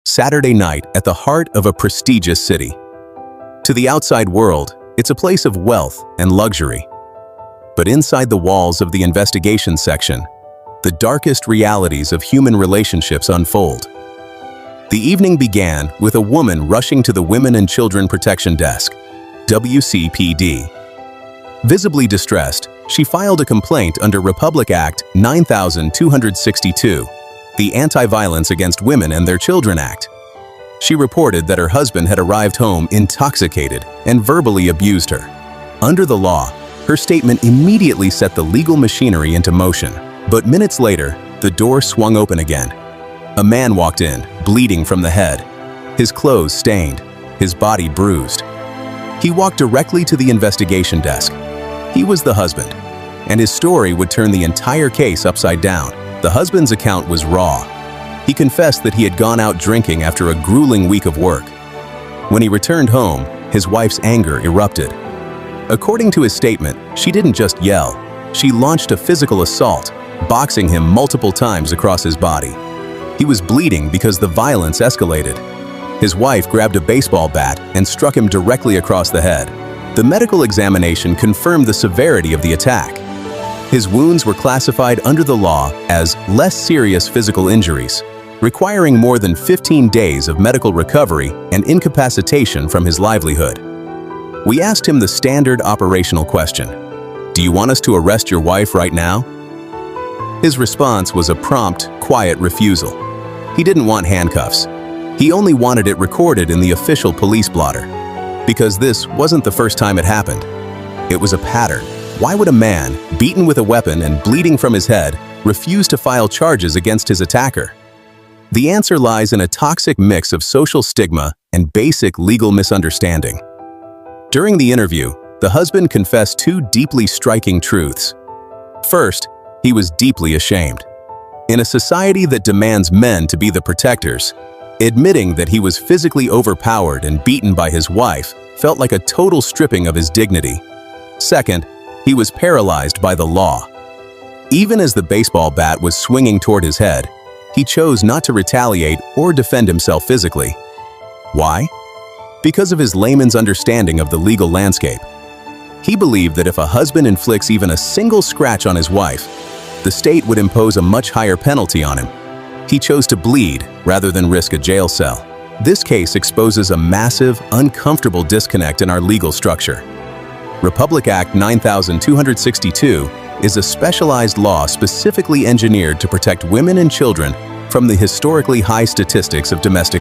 Saturday night at the heart of a prestigious city. To the outside world, it's a place of wealth and luxury. But inside the walls of the investigation section, the darkest realities of human relationships unfold. The evening began with a woman rushing to the Women and Children Protection Desk, WCPD. Visibly distressed, she filed a complaint under Republic Act 9262, the Anti-Violence Against Women and Their Children Act. She reported that her husband had arrived home intoxicated and verbally abused her. Under the law, her statement immediately set the legal machinery into motion. But minutes later, the door swung open again. A man walked in, bleeding from the head, his clothes stained, his body bruised. He walked directly to the investigation desk. He was the husband, and his story would turn the entire case upside down. The husband's account was raw. He confessed that he had gone out drinking after a grueling week of work. When he returned home, his wife's anger erupted. According to his statement, she didn't just yell. She launched a physical assault, boxing him multiple times across his body. He was bleeding because the violence escalated. His wife grabbed a baseball bat and struck him directly across the head. The medical examination confirmed the severity of the attack. His wounds were classified under the law as less serious physical injuries, requiring more than 15 days of medical recovery and incapacitation from his livelihood. We asked him the standard operational question: "Do you want us to arrest your wife right now?" His response was a prompt, quiet refusal. He didn't want handcuffs. He only wanted it recorded in the official police blotter. Because this wasn't the first time it happened. It was a pattern. Why would a man, beaten with a weapon and bleeding from his head, refuse to file charges against his attacker? The answer lies in a toxic mix of social stigma and basic legal misunderstanding. During the interview, the husband confessed two deeply striking truths. First, he was deeply ashamed. In a society that demands men to be the protectors, admitting that he was physically overpowered and beaten by his wife felt like a total stripping of his dignity. Second, he was paralyzed by the law. Even as the baseball bat was swinging toward his head, he chose not to retaliate or defend himself physically. Why? Because of his layman's understanding of the legal landscape. He believed that if a husband inflicts even a single scratch on his wife, the state would impose a much higher penalty on him. He chose to bleed rather than risk a jail cell. This case exposes a massive, uncomfortable disconnect in our legal structure. Republic Act 9262 is a specialized law specifically engineered to protect women and children from the historically high statistics of domestic